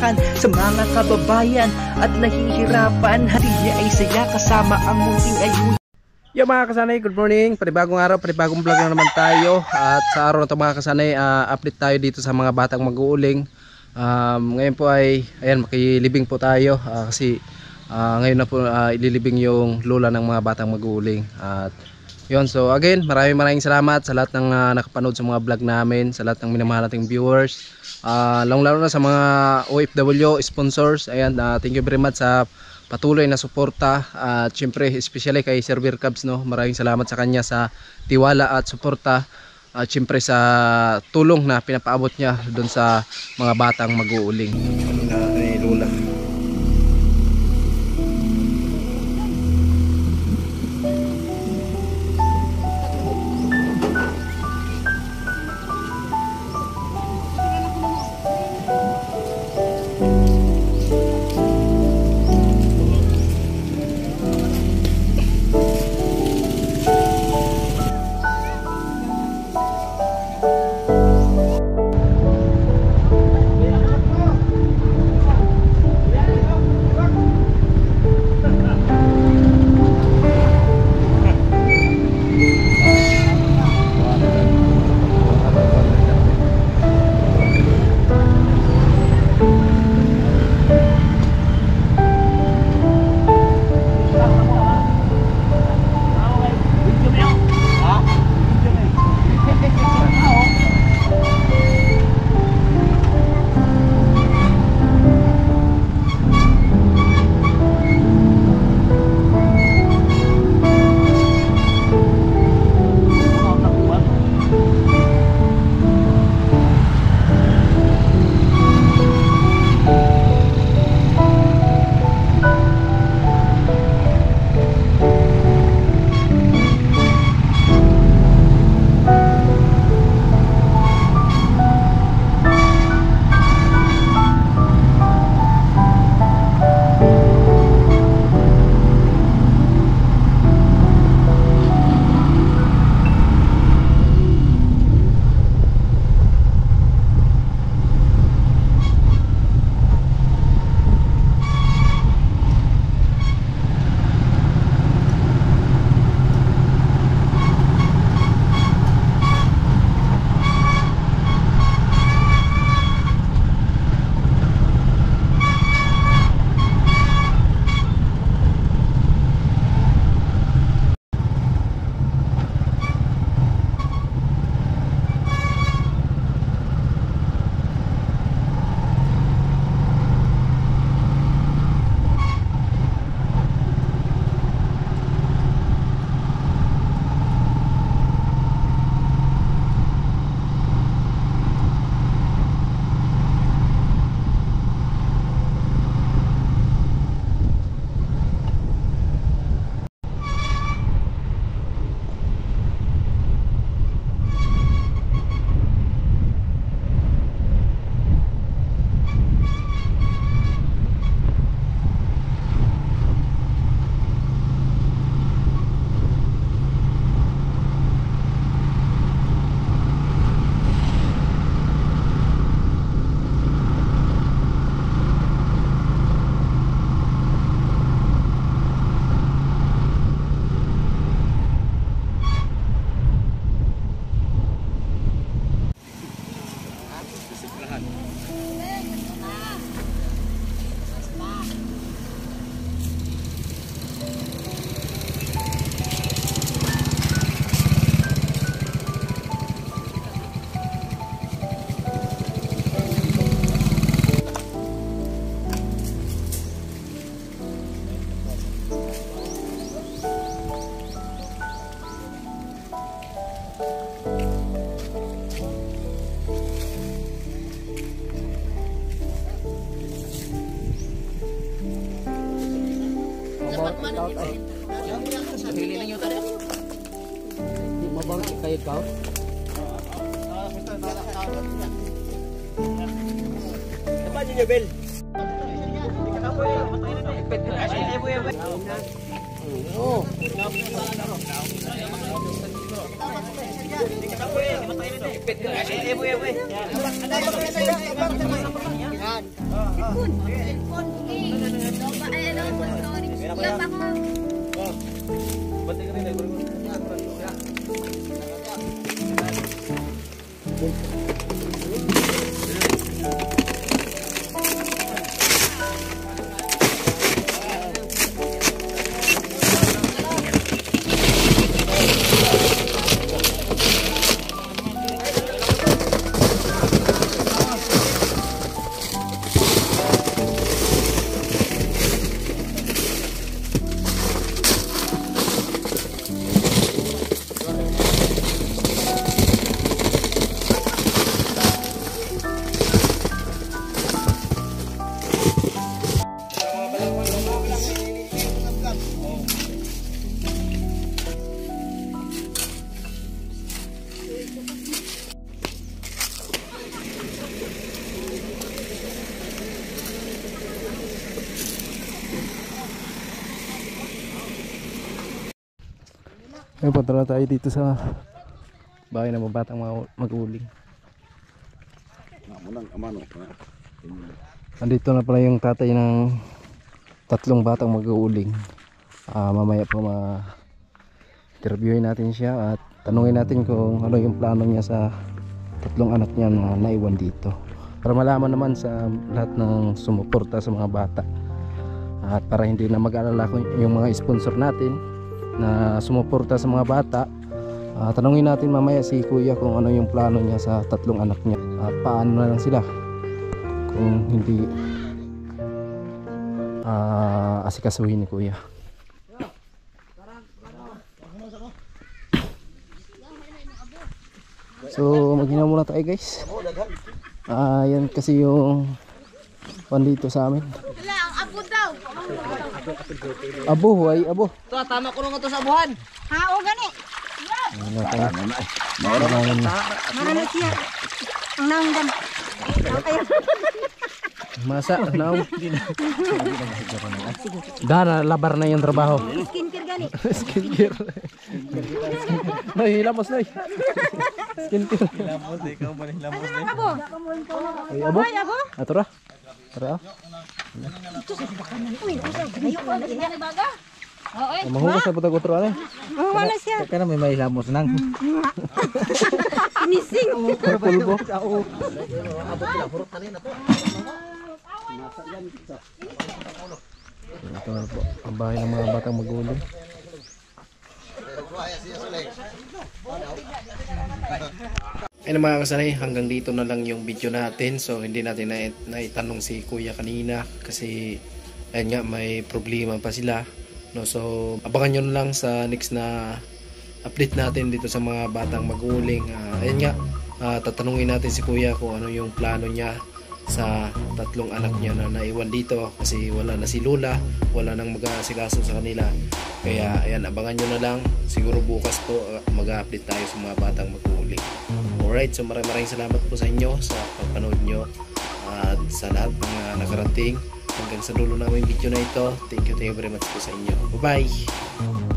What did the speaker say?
kasiyahan sa mga kababayan at nahihirapan. Hati niya ay saya kasama ang munting ayun. Yo mga kasanay, good morning. Panibagong araw, panibagong vlog na naman tayo. At sa araw na ito mga kasanay, update tayo dito sa mga batang mag-uuling. Ngayon po ay, ayan, makilibing po tayo kasi ngayon na po ililibing yung lola ng mga batang mag-uuling. At yun, so again, maraming salamat sa lahat ng nakapanood sa mga vlog namin, sa lahat ng minamahal nating viewers, lalo na sa mga OFW sponsors. Ayan, thank you very much sa patuloy na suporta at syempre especially kay Sir Beer Cubs, no? Maraming salamat sa kanya sa tiwala at suporta at syempre sa tulong na pinapaabot niya doon sa mga batang mag-uuling. Lola. Hili lang yung tali. Hindi mabawal kayo ikaw? Apa niyo Bel? Ngayon punta na tayo dito sa bahay ng mga batang mag-uuling. Andito na pala yung tatay ng 3 batang mag-uuling. Mamaya po ma-interviewin natin siya at tanungin natin kung ano yung plano niya sa 3 anak niya na naiwan dito. Para malaman naman sa lahat ng sumuporta sa mga bata. At para hindi na mag-alala yung mga sponsor natin na sumuporta sa mga bata, tanungin natin mamaya si kuya kung ano yung plano niya sa 3 anak niya at paano na lang sila kung hindi asikasuhin ni kuya. So maghinaw muna tayo guys. Yan kasi yung pandito sa amin. Abo, ay abo. Ito, tama ko nung ito sa abuhan. Ha, o gani. Marami siya. Ang naunggan. Masa, now. Dana, labar na yung trabaho. Skincare gani. Skincare. Nay, hilamos nay. Skincare. Hilamos, ikaw ba hilamos eh? Abo. Ay, abo. Ay, abo. Atura. Tara. Uy, ayun ko. Ganyan na baga. Oo, Mahugas na putag utro ano. oh, wala siya. Kaya na may hilamos nang. Finising. Pulbo. Ito na po ang bahay ng mga batang magulang. Ayun mga kasanay, hanggang dito na lang yung video natin. So hindi natin naitanong si kuya kanina kasi ayun nga may problema pa sila, no? So abangan nyo na lang sa next na update natin dito sa mga batang mag-uuling. Ayun nga, tatanungin natin si kuya kung ano yung plano niya sa 3 anak niya na naiwan dito kasi wala na si Lola, wala nang mag-aasikaso sa kanila. Kaya ayan, abangan nyo na lang. Siguro bukas po mag-update tayo sa mga batang mag-uuling. Alright, so maraming salamat po sa inyo sa pagpanood nyo at sa lahat ng nakarating hanggang sa dulo namin video na ito. Thank you very much po sa inyo. Bye bye.